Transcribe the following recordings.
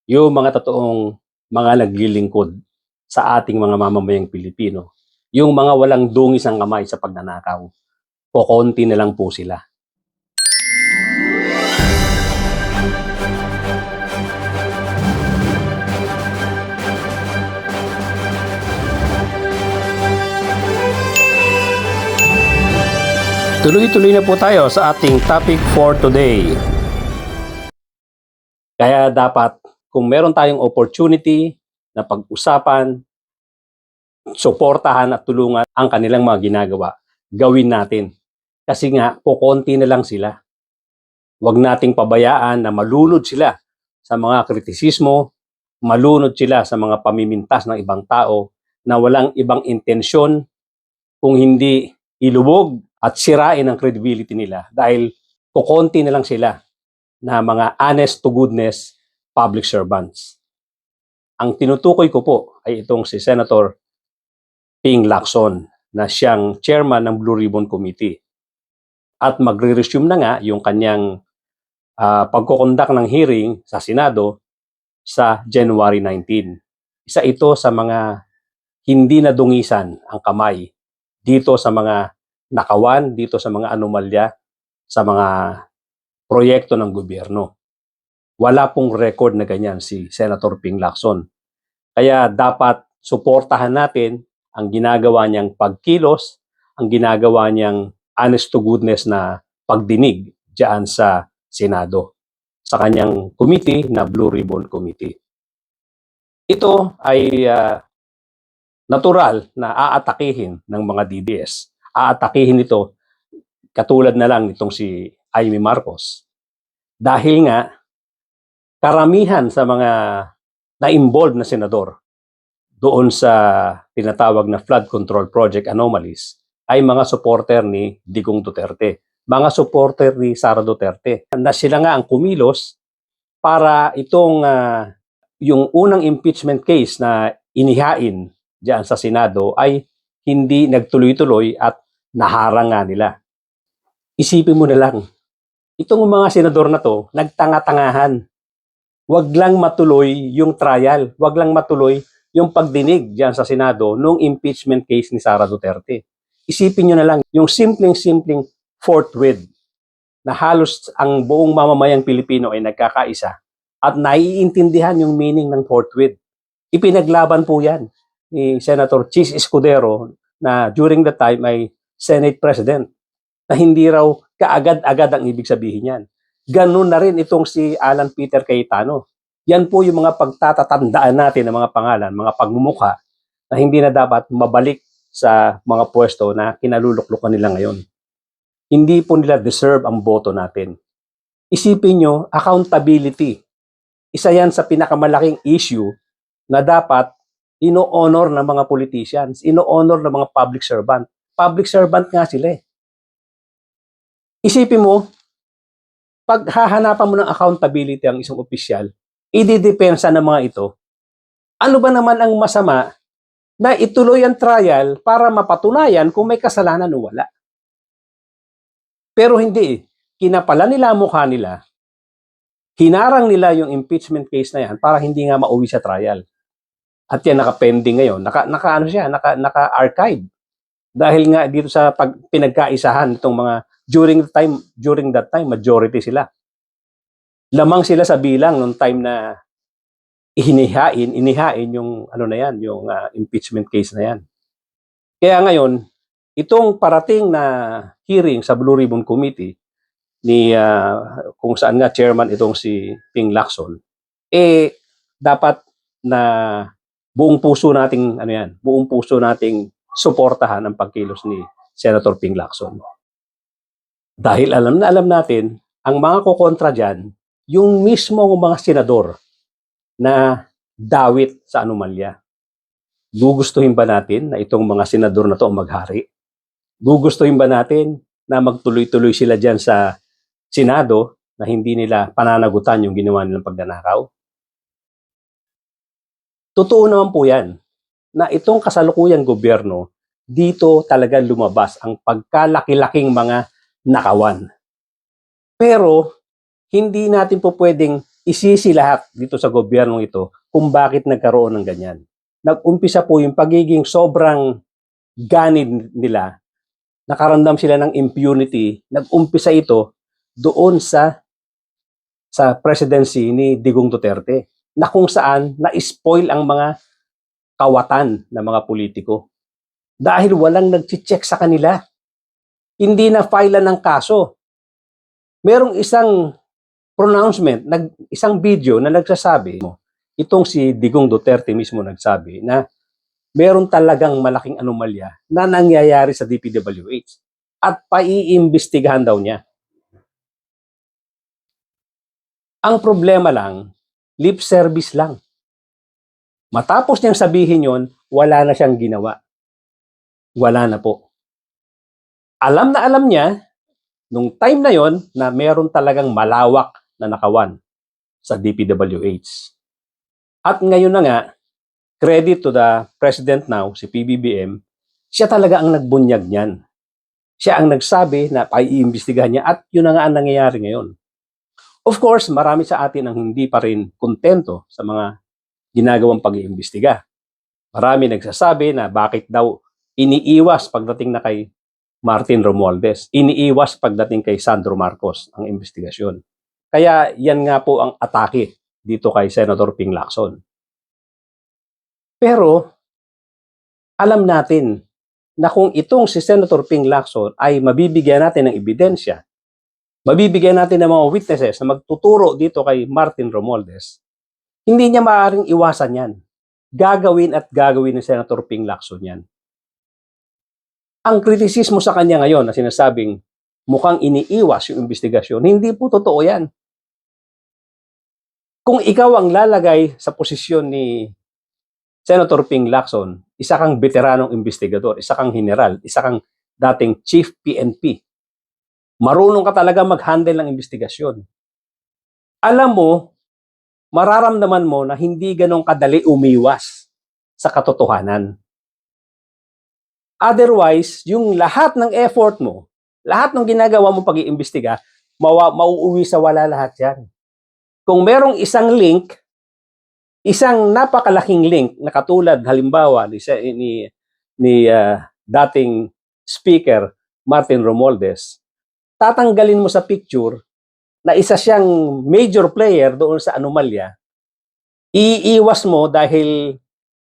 yung mga totoong mga naglilingkod sa ating mga mamamayang Pilipino, yung mga walang dungis ng kamay sa pagnanakaw, kokonti na lang po sila. Tuloy-tuloy na po tayo sa ating topic for today. Kaya dapat, kung meron tayong opportunity na pag-usapan, suportahan at tulungan ang kanilang mga ginagawa, gawin natin. Kasi nga, kukonti na lang sila. Huwag nating pabayaan na malunod sila sa mga kritisismo, malunod sila sa mga pamimintas ng ibang tao na walang ibang intensyon kung hindi ilubog at sirain ang credibility nila dahil kukonti na lang sila na mga honest to goodness public servants. Ang tinutukoy ko po ay itong si Senator Ping Lacson na siyang chairman ng Blue Ribbon Committee. At magre-resume na nga yung kanyang pagkukondak ng hearing sa Senado sa January 19. Isa ito sa mga hindi nadungisan ang kamay dito sa mga nakawan, dito sa mga anomalya, sa mga proyekto ng gobyerno. Wala pong record na ganyan si Senator Ping Lacson. Kaya dapat suportahan natin ang ginagawa niyang pagkilos, ang ginagawa niyang honest to goodness na pagdinig diyan sa Senado, sa kanyang committee na Blue Ribbon Committee. Ito ay natural na aatakihin ng mga DDS. Aatakihin ito katulad na lang nitong si Amy Marcos. Dahil nga, karamihan sa mga na-involved na senador doon sa tinatawag na flood control project anomalies ay mga supporter ni Digong Duterte, mga supporter ni Sara Duterte. Na sila nga ang kumilos para itong yung unang impeachment case na inihain diyan sa Senado ay hindi nagtuloy-tuloy at naharang nga nila. Isipin mo na lang, itong mga senador na to, nagtanga-tangahan. Wag lang matuloy yung trial, wag lang matuloy yung pagdinig diyan sa Senado nung impeachment case ni Sara Duterte. Isipin nyo na lang, yung simpleng-simpleng forthwith na halos ang buong mamamayang Pilipino ay nagkakaisa at naiintindihan yung meaning ng forthwith. Ipinaglaban po yan ni Senator Chis Escudero na during the time ay Senate President na hindi raw kaagad-agad ang ibig sabihin yan. Ganun na rin itong si Alan Peter Cayetano. Yan po yung mga pagtatatandaan natin ng mga pangalan, mga pagmumukha na hindi na dapat mabalik sa mga pwesto na kinaluluklukan nila ngayon. Hindi po nila deserve ang boto natin. Isipin nyo, accountability. Isa yan sa pinakamalaking issue na dapat ino-honor ng mga politicians, ino-honor ng mga public servant. Public servant nga sila eh. Isipin mo, pag hahanapan mo ng accountability ang isang opisyal, ididepensa ng mga ito, ano ba naman ang masama na ituloy ang trial para mapatunayan kung may kasalanan o wala? Pero hindi, kinapala nila ang mukha nila, hinarang nila yung impeachment case na yan para hindi nga mauwi sa trial. At yan naka-pending ngayon, naka-archive. Dahil nga dito sa pinagkaisahan itong mga during that time majority sila. Lamang sila sa bilang nung time na inihain yung ano na yan, yung impeachment case na yan. Kaya ngayon, itong parating na hearing sa Blue Ribbon Committee ni kung saan nga chairman itong si Ping Lacson, dapat na buong puso nating suportahan ang pagkilos ni Senator Ping Lacson. Dahil alam natin, ang mga kukontra dyan, yung mismong mga senador na dawit sa anomalya. Gugustuhin ba natin na itong mga senador na to maghari? Gugustuhin ba natin na magtuloy-tuloy sila dyan sa Senado na hindi nila pananagutan yung ginawa nilang pagnanakaw? Totoo naman po yan na itong kasalukuyang gobyerno, dito talaga lumabas ang pagkalaki-laking mga nakawan. Pero hindi natin po pwedeng isisi lahat dito sa gobyernong ito kung bakit nagkaroon ng ganyan. Nag-umpisa po yung pagiging sobrang ganid nila, nakaramdam sila ng impunity, nag-umpisa ito doon sa presidency ni Digong Duterte na kung saan na-spoil ang mga kawatan ng mga politiko dahil walang nag-check sa kanila. Hindi na file ng kaso. Merong isang pronouncement, isang video na nagsasabi, itong si Digong Duterte mismo nagsabi na meron talagang malaking anomalya na nangyayari sa DPWH at paiimbestigahan daw niya. Ang problema lang, lip service lang. Matapos niyang sabihin yon, wala na siyang ginawa. Wala na po. Alam na alam niya, nung time na yon, na meron talagang malawak na nakawan sa DPWH. At ngayon na nga, credit to the President now, si PBBM, siya talaga ang nagbunyag niyan. Siya ang nagsabi na paiimbestigahan niya at yun na nga ang nangyayari ngayon. Of course, marami sa atin ang hindi pa rin kontento sa mga ginagawang pag-iimbestiga. Marami nagsasabi na bakit daw iniiwas pagdating na kay Martin Romualdez, iniiwas pagdating kay Sandro Marcos ang investigasyon. Kaya yan nga po ang atake dito kay Senator Ping Lacson. Pero alam natin na kung itong si Senator Ping Lacson ay mabibigyan natin ng ebidensya, mabibigyan natin ng mga witnesses na magtuturo dito kay Martin Romualdez, hindi niya maaaring iwasan yan. Gagawin at gagawin ni Senator Ping Lacson yan. Ang kritisismo sa kanya ngayon na sinasabing mukhang iniiwas yung investigasyon, hindi po totoo yan. Kung ikaw ang lalagay sa posisyon ni Senator Ping Lacson, isa kang veteranong investigador, isa kang general, isa kang dating chief PNP. Marunong ka talaga mag-handle ng investigasyon. Alam mo, mararamdaman mo na hindi ganong kadali umiwas sa katotohanan. Otherwise, yung lahat ng effort mo, lahat ng ginagawa mo pag-iimbestiga, mauuwi sa wala lahat yan. Kung merong isang link, isang napakalaking link na katulad halimbawa ni dating Speaker Martin Romualdez, tatanggalin mo sa picture na isa siyang major player doon sa anomalya, iiwas mo dahil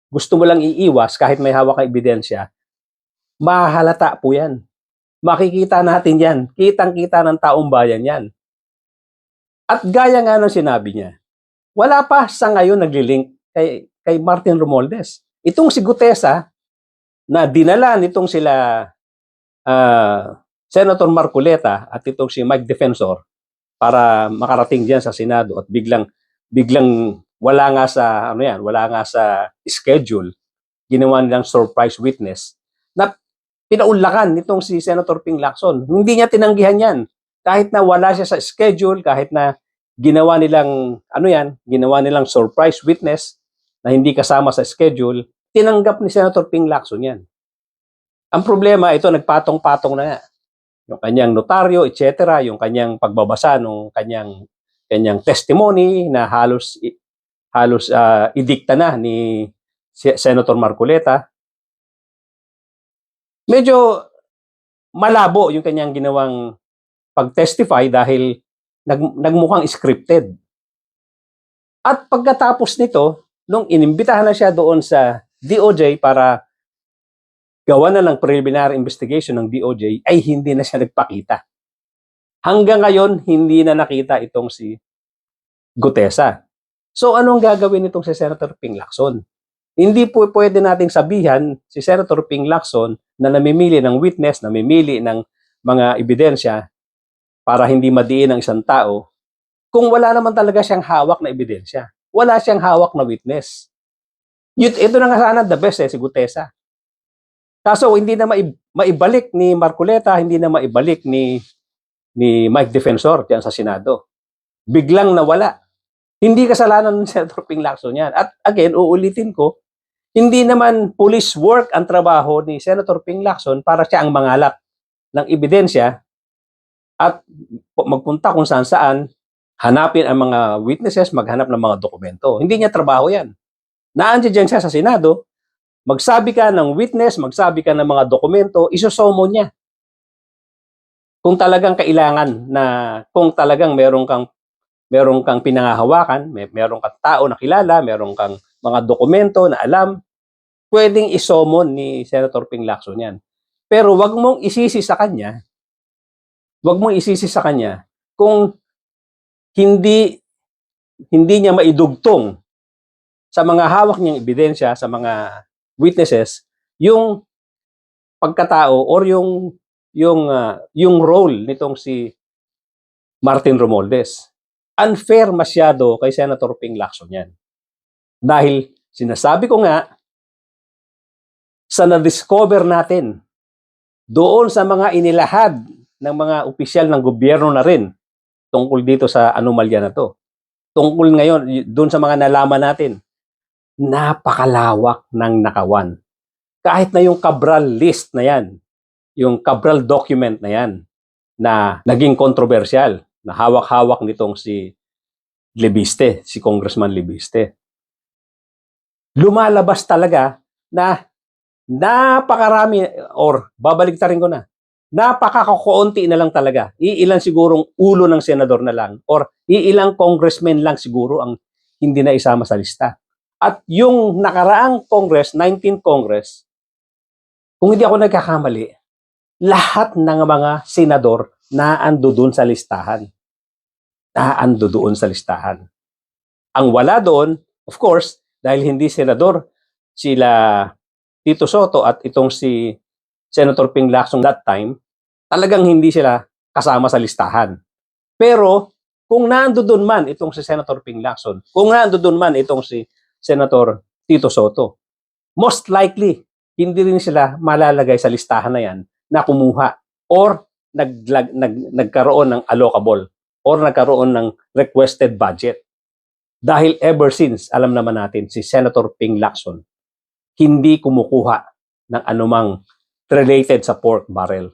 gusto mo lang iiwas kahit may hawak kang ebidensya, mahalata po yan. Makikita natin yan. Kitang-kita ng taong bayan yan. At gaya nga ng sinabi niya, wala pa sa ngayon nagli-link kay Martin Romualdez. Itong si Gutesa, na dinala nitong sila Senator Marcoleta at itong si Mike Defensor para makarating diyan sa Senado at biglang wala nga sa schedule, ginawa nilang surprise witness na pinaunlakan nitong si Senator Ping Lacson. Hindi niya tinanggihan yan. Kahit na wala siya sa schedule, kahit na ginawa nilang surprise witness na hindi kasama sa schedule, tinanggap ni Senator Ping Lacson yan. Ang problema, ito nagpatong-patong na nga. Yung kanyang notaryo, etc., yung kanyang pagbabasa ng kanyang testimony na halos idikta na ni Senator Marcoleta. Medyo malabo yung kanyang ginawang pag-testify dahil nagmukhang scripted. At pagkatapos nito, nung inimbitahan na siya doon sa DOJ para gawa na ng preliminary investigation ng DOJ, ay hindi na siya nagpakita. Hanggang ngayon, hindi na nakita itong si Gutesa. So anong gagawin nitong si Senator Ping Lacson? Hindi po pwede nating sabihan si Senator Ping Lacson na namimili ng witness, namimili ng mga ebidensya para hindi madiin ang isang tao kung wala naman talaga siyang hawak na ebidensya. Wala siyang hawak na witness. Ito na nga sana the best si Gutesa. Kaso hindi na maibalik ni Marcoleta, hindi na maibalik ni Mike Defensor diyan sa Senado. Biglang nawala. Hindi kasalanan ng Senator Ping Lacson yan. At again, uulitin ko, hindi naman police work ang trabaho ni Senator Ping Lacson para siya ang mangalap ng ebidensya at magpunta kung saan-saan hanapin ang mga witnesses, maghanap ng mga dokumento. Hindi niya trabaho yan. Naandiyan siya sa Senado, magsabi ka ng witness, magsabi ka ng mga dokumento, isosomo niya. Kung talagang kailangan na, kung talagang meron kang pinangahawakan, meron kang tao na kilala, meron kang mga dokumento na alam, pwedeng isomon ni Senator Ping Lacson yan. Pero wag mong isisi sa kanya kung hindi niya maidugtong sa mga hawak niyang ebidensya, sa mga witnesses, yung pagkatao or yung role nitong si Martin Romualdez. Unfair masyado kay Senator Ping Lacson yan. Dahil sinasabi ko nga, sa na-discover natin doon sa mga inilahad ng mga opisyal ng gobyerno na rin tungkol dito sa anomalya na to. Tungkol ngayon, doon sa mga nalaman natin, napakalawak ng nakawan. Kahit na yung Cabral list na yan, yung Cabral document na yan, na naging kontrobersyal, na hawak-hawak nitong si Lebiste, si Congressman Lebiste. Lumalabas talaga na napakarami, or babaligtarin ko na, napakakuunti na lang talaga. Iilan sigurong ulo ng senador na lang or iilang congressman lang siguro ang hindi na isama sa lista. At yung nakaraang Congress, 19th Congress, kung hindi ako nagkakamali, lahat ng mga senador naando doon sa listahan. Naando doon sa listahan. Ang wala doon, of course, dahil hindi senador, sila Tito Soto at itong si Senator Ping Lacson that time, talagang hindi sila kasama sa listahan. Pero kung naando doon man itong si Senator Ping Lacson, kung naando doon man itong si Senator Tito Soto, most likely hindi rin sila malalagay sa listahan na yan na kumuha or nagkaroon ng allocable or nagkaroon ng requested budget. Dahil ever since, alam naman natin, si Senator Ping Lacson hindi kumukuha ng anumang related sa pork barrel.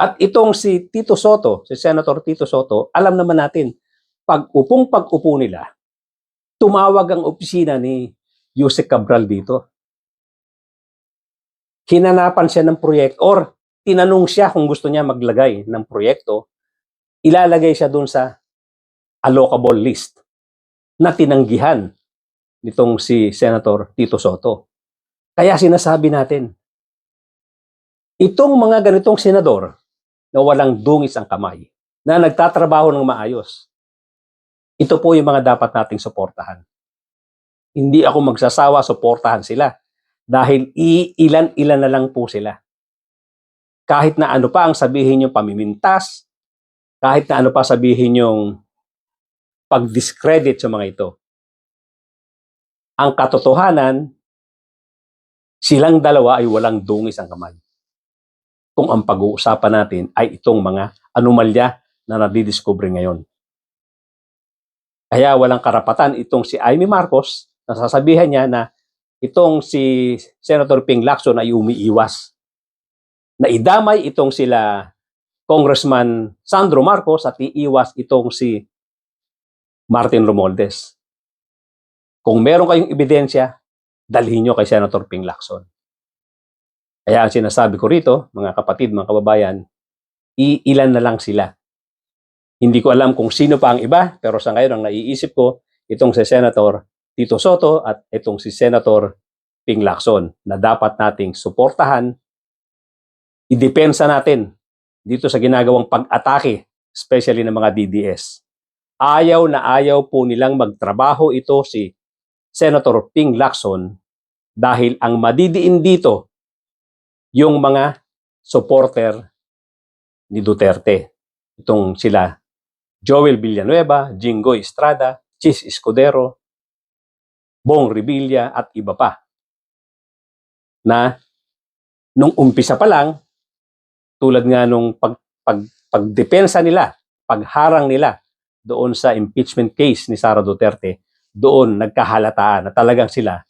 At itong si Tito Soto, si Senator Tito Soto, alam naman natin, pag-upo nila, tumawag ang opisina ni Yusek Cabral dito. Hinanapan siya ng proyekto or tinanong siya kung gusto niya maglagay ng proyekto, ilalagay siya doon sa allocable list na tinanggihan nitong si Senator Tito Soto. Kaya sinasabi natin, itong mga ganitong senador na walang dungis ang kamay, na nagtatrabaho ng maayos, ito po yung mga dapat nating suportahan. Hindi ako magsasawa, suportahan sila. Dahil ilan-ilan na lang po sila. Kahit na ano pa ang sabihin yung pamimintas, kahit na ano pa sabihin yung pag-discredit sa mga ito, ang katotohanan, silang dalawa ay walang dungis ang kamay. Kung ang pag-uusapan natin ay itong mga anomalya na nadidiscover ngayon. Kaya walang karapatan itong si Amy Marcos na sasabihan niya na itong si Senator Ping Lacson ay umiiwas. Na idamay itong sila Congressman Sandro Marcos at iiwas itong si Martin Romualdez. Kung meron kayong ebidensya, dalhin nyo kay Senator Ping Lacson. Kaya ang sinasabi ko rito, mga kapatid, mga kababayan, iilan na lang sila. Hindi ko alam kung sino pa ang iba, pero sa ngayon ang naiisip ko, itong si Senator Tito Soto at itong si Senator Ping Lacson na dapat nating suportahan, idepensa natin dito sa ginagawang pag-atake, especially ng mga DDS. Ayaw na ayaw po nilang magtrabaho ito si Senator Ping Lacson dahil ang madidiin dito yung mga supporter ni Duterte. Itong sila Joel Villanueva, Jingoy Estrada, Chis Escudero, Bong Revilla at iba pa. Na nung umpisa pa lang, tulad nga nung pagdepensa nila, pagharang nila doon sa impeachment case ni Sara Duterte, doon nagkahalataan na talagang sila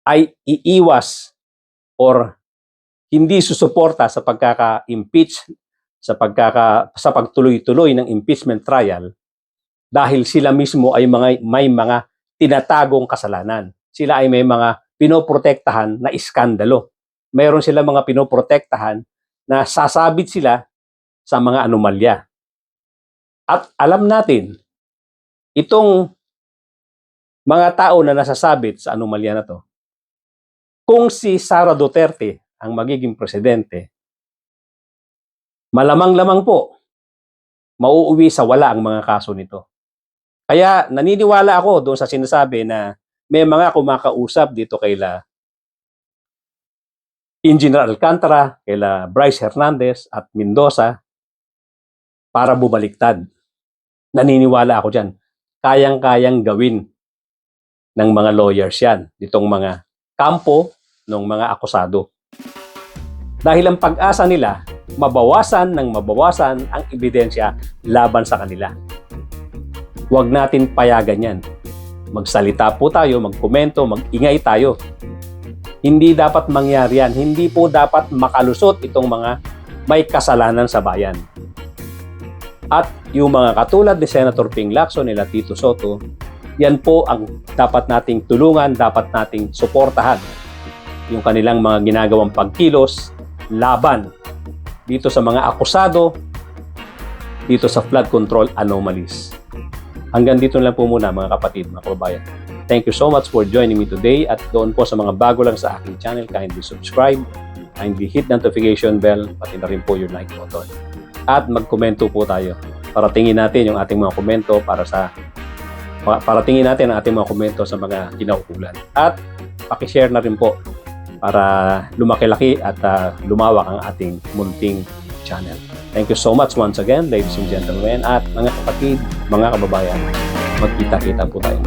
ay iiwas or hindi susuporta sa pagkaka-impeach, sa pagtuloy-tuloy ng impeachment trial dahil sila mismo ay may mga tinatagong kasalanan. Sila ay may mga pinoprotektahan na iskandalo. Mayroon sila mga pinoprotektahan na sasabit sila sa mga anomalya. At alam natin, itong mga tao na nasasabit sa anomalya na to, kung si Sara Duterte ang magiging presidente, malamang-lamang po, mauuwi sa wala ang mga kaso nito. Kaya naniniwala ako doon sa sinasabi na may mga kumakausap dito kaila Engineer Alcantara, kaila Bryce Hernandez at Mendoza para bumaliktad. Naniniwala ako dyan. Kayang-kayang gawin ng mga lawyers yan, ditong mga kampo ng mga akusado. Dahil ang pag-asa nila, mabawasan ang ebidensya laban sa kanila. Huwag natin payagan yan. Magsalita po tayo, magkomento, mag-ingay tayo. Hindi dapat mangyari yan. Hindi po dapat makalusot itong mga may kasalanan sa bayan. At yung mga katulad ni Senator Ping Lacson, nila Tito Soto, yan po ang dapat nating tulungan, dapat nating suportahan. Yung kanilang mga ginagawang pagkilos, laban dito sa mga akusado, dito sa flood control anomalies. Hanggang dito lang po muna mga kapatid, mga kababayan. Thank you so much for joining me today at doon po sa mga bago lang sa aking channel, kindly subscribe, kindly hit notification bell, pati na rin po yung like button. At magkomento po tayo para tingin natin yung ating mga komento para tingin natin ang ating mga komento sa mga kinaukulan. At paki-share na rin po para lumaki-laki at lumawak ang ating munting channel. Thank you so much once again, ladies and gentlemen, at mga kapatid, mga kababayan. Magkita-kita po tayo.